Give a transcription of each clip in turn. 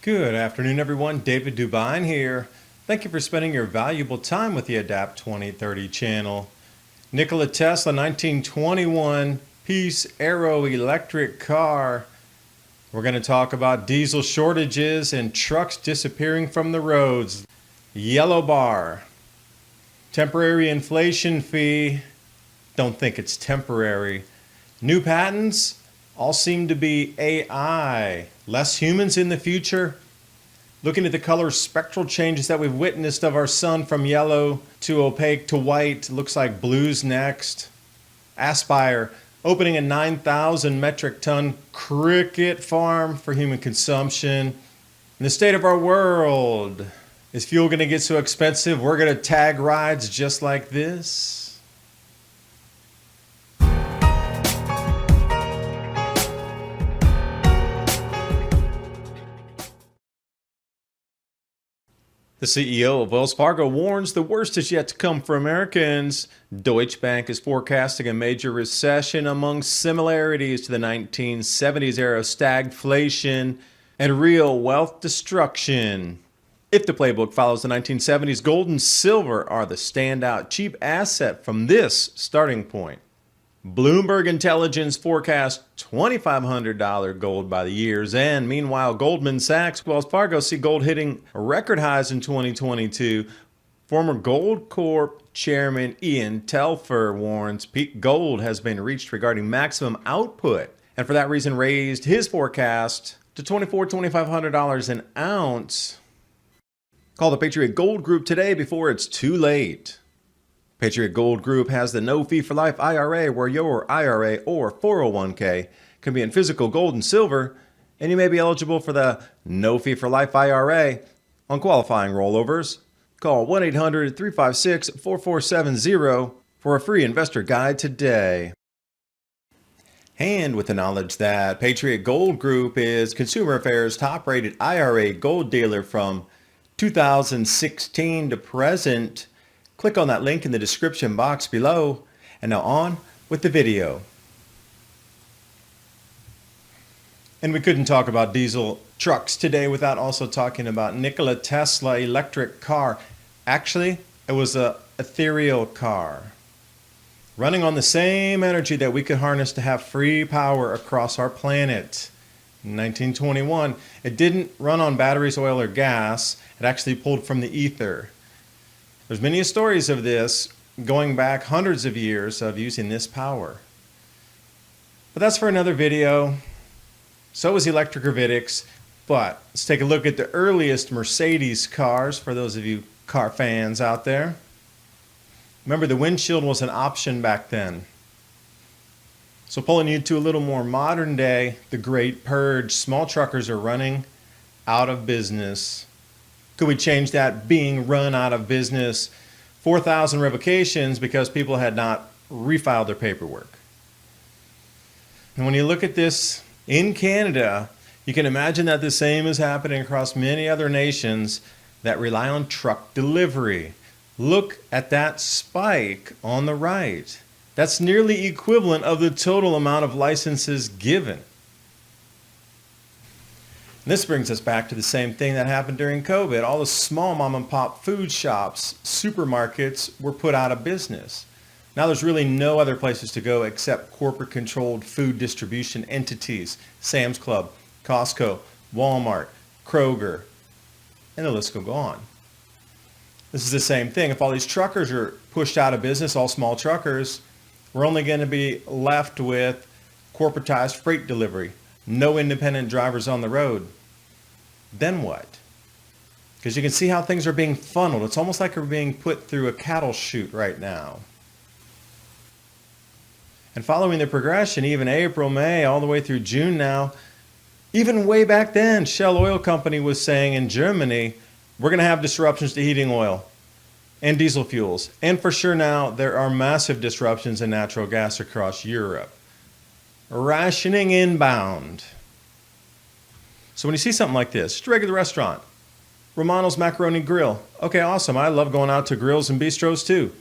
Good afternoon, everyone. David Dubine here. Thank you for spending your valuable time with the Adapt 2030 channel. Nikola Tesla 1921 Peace Aero electric car. We're going to talk about diesel shortages and trucks disappearing from the roads. Yellow bar. Temporary inflation fee. Don't think it's temporary. New patents all seem to be AI. Less humans in the future. Looking at the color spectral changes that we've witnessed of our sun from yellow to opaque to white. Looks like blue's next. Aspire opening a 9,000 metric ton cricket farm for human consumption. In the state of our world, is fuel going to get so expensive we're going to tag rides just like this? The CEO of Wells Fargo warns the worst is yet to come for Americans. Deutsche Bank is forecasting a major recession among similarities to the 1970s era of stagflation and real wealth destruction. If the playbook follows the 1970s, gold and silver are the standout cheap asset from this starting point. Bloomberg Intelligence forecasts $2,500 gold by the year's end. Meanwhile, Goldman Sachs, Wells Fargo see gold hitting record highs in 2022. Former Gold Corp Chairman Ian Telfer warns peak gold has been reached regarding maximum output, and for that reason raised his forecast to $2,500 an ounce. Call the Patriot Gold Group today before it's too late. Patriot Gold Group has the No Fee for Life IRA, where your IRA or 401k can be in physical gold and silver, and you may be eligible for the No Fee for Life IRA on qualifying rollovers. Call 1-800-356-4470 for a free investor guide today. And with the knowledge that Patriot Gold Group is Consumer Affairs' top-rated IRA gold dealer from 2016 to present, click on that link in the description box below. And now on with the video. And we couldn't talk about diesel trucks today without also talking about Nikola Tesla electric car. Actually, it was an ethereal car running on the same energy that we could harness to have free power across our planet. In 1921, it didn't run on batteries, oil, or gas. It actually pulled from the ether. There's many stories of this going back hundreds of years of using this power. But that's for another video. So is electric gravitics. But let's take a look at the earliest Mercedes cars for those of you car fans out there. Remember, the windshield was an option back then. So pulling you to a little more modern day, the Great Purge. Small truckers are running out of business. Could we change that being run out of business? 4,000 revocations because people had not refiled their paperwork. And when you look at this in Canada, you can imagine that the same is happening across many other nations that rely on truck delivery. Look at that spike on the right. That's nearly equivalent of the total amount of licenses given. This brings us back to the same thing that happened during COVID. All the small mom and pop food shops, supermarkets were put out of business. Now there's really no other places to go except corporate controlled food distribution entities. Sam's Club, Costco, Walmart, Kroger, and the list will go on. This is the same thing. If all these truckers are pushed out of business, all small truckers, we're only going to be left with corporatized freight delivery. No independent drivers on the road. Then what? Because you can see how things are being funneled. It's almost like we're being put through a cattle chute right now. And following the progression, even April, May, all the way through June now, even way back then, Shell Oil Company was saying in Germany, we're going to have disruptions to heating oil and diesel fuels. And for sure now, there are massive disruptions in natural gas across Europe. Rationing inbound. So when you see something like this, just a regular restaurant, Romano's Macaroni Grill. Okay, awesome. I love going out to grills and bistros too.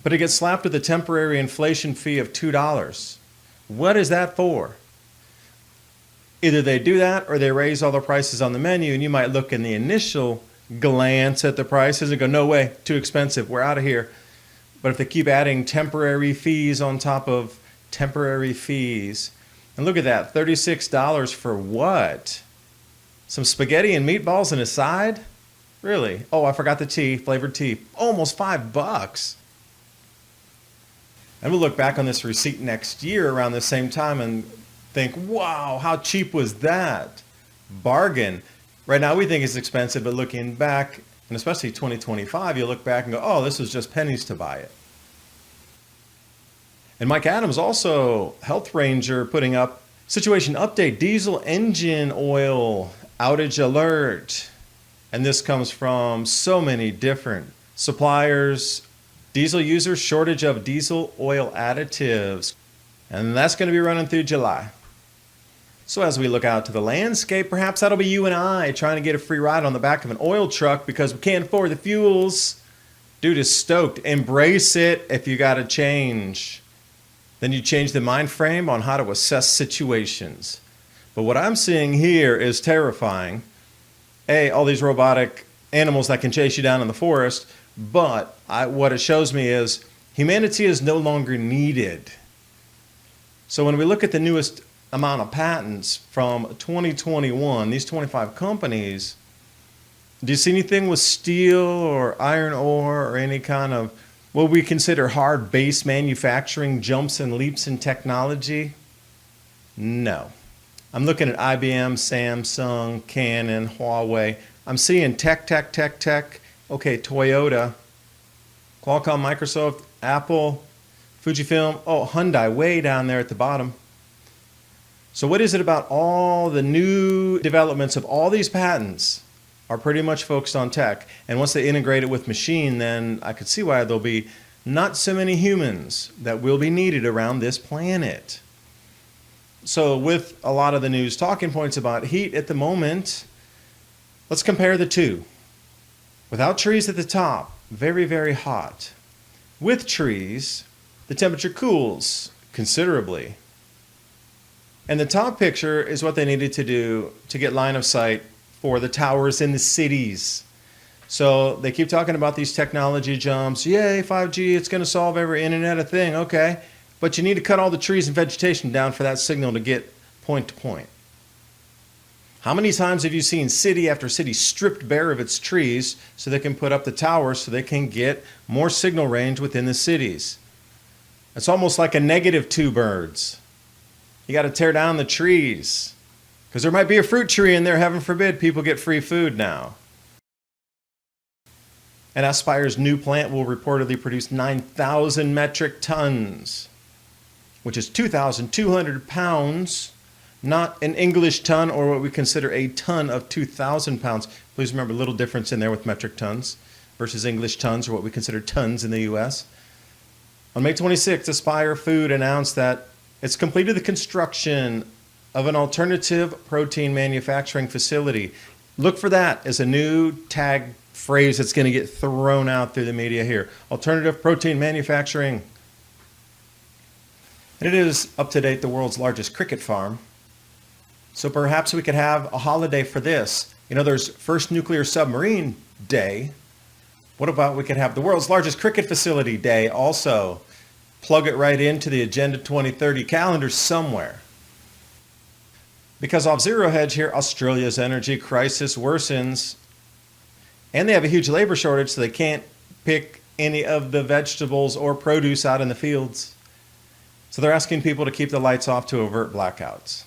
But it gets slapped with a temporary inflation fee of $2. What is that for? Either they do that or they raise all the prices on the menu, and you might look in the initial glance at the prices and go, no way, too expensive, we're out of here. But if they keep adding temporary fees on top of temporary fees, and look at that, $36 for what? Some spaghetti and meatballs and a side? Really? Oh, I forgot the tea, flavored tea. Almost $5. And we'll look back on this receipt next year around the same time and think, wow, how cheap was that? Bargain. Right now we think it's expensive, but looking back, and especially 2025, you look back and go, oh, this was just pennies to buy it. And Mike Adams also, Health Ranger, putting up situation update, diesel engine oil outage alert. And this comes from so many different suppliers, diesel users, shortage of diesel oil additives. And that's going to be running through July. So as we look out to the landscape, perhaps that'll be you and I trying to get a free ride on the back of an oil truck because we can't afford the fuels. Dude is stoked. Embrace it if you got to change. Then you change the mind frame on how to assess situations. But what I'm seeing here is terrifying. All these robotic animals that can chase you down in the forest. But what it shows me is humanity is no longer needed. So when we look at the newest amount of patents from 2021, these 25 companies, do you see anything with steel or iron ore or any kind of what we consider hard base manufacturing jumps and leaps in technology? No. I'm looking at IBM, Samsung, Canon, Huawei. I'm seeing tech. Okay, Toyota, Qualcomm, Microsoft, Apple, Fujifilm. Oh, Hyundai way down there at the bottom. So what is it about all the new developments of all these patents are pretty much focused on tech? And once they integrate it with machine, then I could see why there'll be not so many humans that will be needed around this planet. So with a lot of the news talking points about heat at the moment, let's compare the two. Without trees at the top, very, very hot. With trees, the temperature cools considerably. And the top picture is what they needed to do to get line of sight for the towers in the cities. So they keep talking about these technology jumps. Yay, 5G, it's going to solve every internet of thing. Okay. But you need to cut all the trees and vegetation down for that signal to get point to point. How many times have you seen city after city stripped bare of its trees so they can put up the towers so they can get more signal range within the cities? It's almost like a negative two birds. You got to tear down the trees because there might be a fruit tree in there. Heaven forbid people get free food now. And Aspire's new plant will reportedly produce 9,000 metric tons, which is 2,200 pounds, not an English ton or what we consider a ton of 2,000 pounds. Please remember a little difference in there with metric tons versus English tons or what we consider tons in the U.S. On May 26th, Aspire Food announced that it's completed the construction of an alternative protein manufacturing facility. Look for that as a new tag phrase that's going to get thrown out through the media here. Alternative protein manufacturing. And it is, up to date, the world's largest cricket farm. So perhaps we could have a holiday for this. You know, there's First Nuclear Submarine Day. What about we could have the world's largest cricket facility day also? Plug it right into the Agenda 2030 calendar somewhere. Because off Zero Hedge here, Australia's energy crisis worsens. And they have a huge labor shortage, so they can't pick any of the vegetables or produce out in the fields. So they're asking people to keep the lights off to avert blackouts.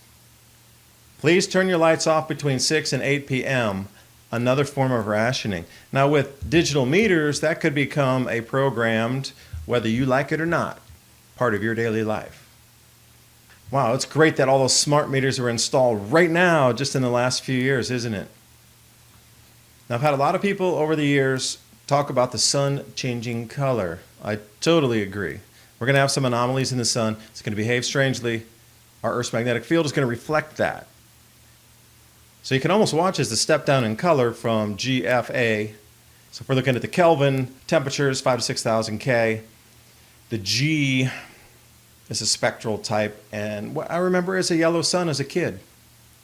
Please turn your lights off between 6 and 8 p.m., another form of rationing. Now with digital meters, that could become a programmed, whether you like it or not, part of your daily life. Wow, it's great that all those smart meters are installed right now, just in the last few years, isn't it? Now, I've had a lot of people over the years talk about the sun changing color. I totally agree. We're going to have some anomalies in the sun. It's going to behave strangely. Our Earth's magnetic field is going to reflect that. So you can almost watch as the step down in color from GFA. So if we're looking at the Kelvin temperatures, 5 to 6,000 K. The G is a spectral type. And what I remember is a yellow sun as a kid.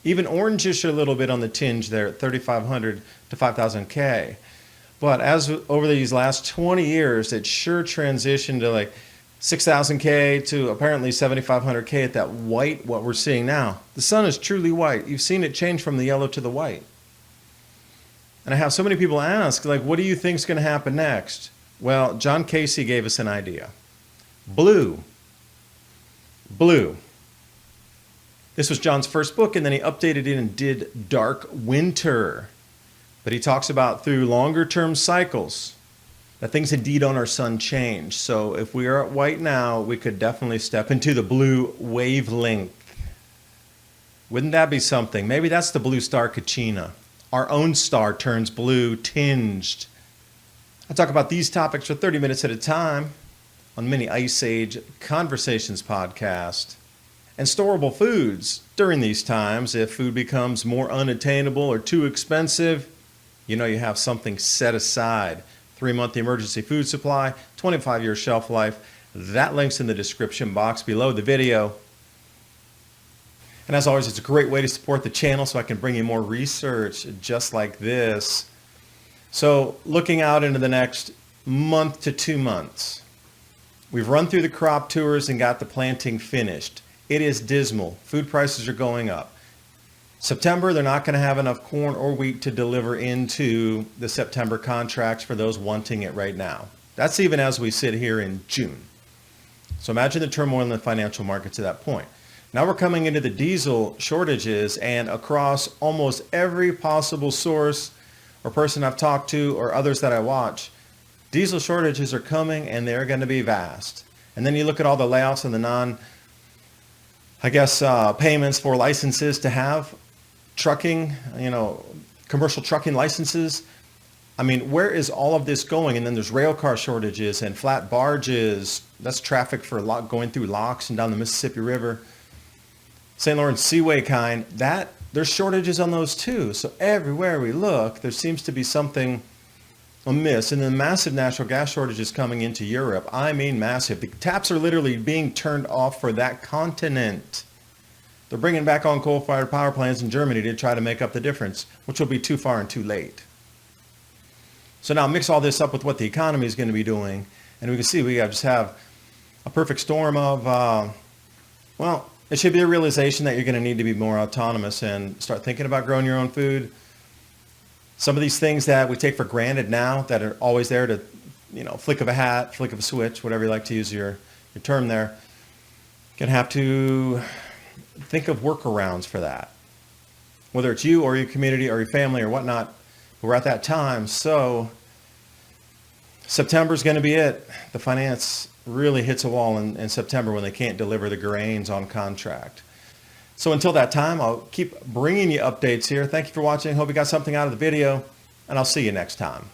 Even orangish a little bit on the tinge there at 3,500 to 5,000K. But as over these last 20 years, it sure transitioned to like 6,000K to apparently 7,500K at that white, what we're seeing now. The sun is truly white. You've seen it change from the yellow to the white. And I have so many people ask, like, what do you think is going to happen next? Well, John Casey gave us an idea. Blue. Blue. This was John's first book, and then he updated it and did Dark Winter. But he talks about through longer term cycles that things indeed on our sun change. So if we are at white now, we could definitely step into the blue wavelength. Wouldn't that be something? Maybe that's the blue star Kachina. Our own star turns blue tinged. I talk about these topics for 30 minutes at a time on Mini Ice Age Conversations podcast. And storable foods during these times. If food becomes more unattainable or too expensive, you know you have something set aside. 3-month emergency food supply, 25-year shelf life. That link's in the description box below the video. And as always, it's a great way to support the channel so I can bring you more research just like this. So looking out into the next month to 2 months, we've run through the crop tours and got the planting finished. It is dismal. Food prices are going up. September, they're not going to have enough corn or wheat to deliver into the September contracts for those wanting it right now. That's even as we sit here in June. So imagine the turmoil in the financial markets at that point. Now we're coming into the diesel shortages, and across almost every possible source or person I've talked to or others that I watch, diesel shortages are coming and they're going to be vast. And then you look at all the layoffs and the payments for licenses to have trucking, commercial trucking licenses. I mean, where is all of this going? And then there's rail car shortages and flat barges. That's traffic for going through locks and down the Mississippi River. St. Lawrence Seaway kind, there's shortages on those too. So everywhere we look, there seems to be something amiss. And then massive natural gas shortages coming into Europe. I mean massive. The taps are literally being turned off for that continent. They're bringing back on coal-fired power plants in Germany to try to make up the difference, which will be too far and too late. So now mix all this up with what the economy is going to be doing, and we can see we just have a perfect storm of, it should be a realization that you're going to need to be more autonomous and start thinking about growing your own food. Some of these things that we take for granted now that are always there to, flick of a hat, flick of a switch, whatever you like to use your term there, you're going to have to think of workarounds for that. Whether it's you or your community or your family or whatnot, we're at that time. So September is going to be it. The finance really hits a wall in September when they can't deliver the grains on contract. So until that time, I'll keep bringing you updates here. Thank you for watching. Hope you got something out of the video, and I'll see you next time.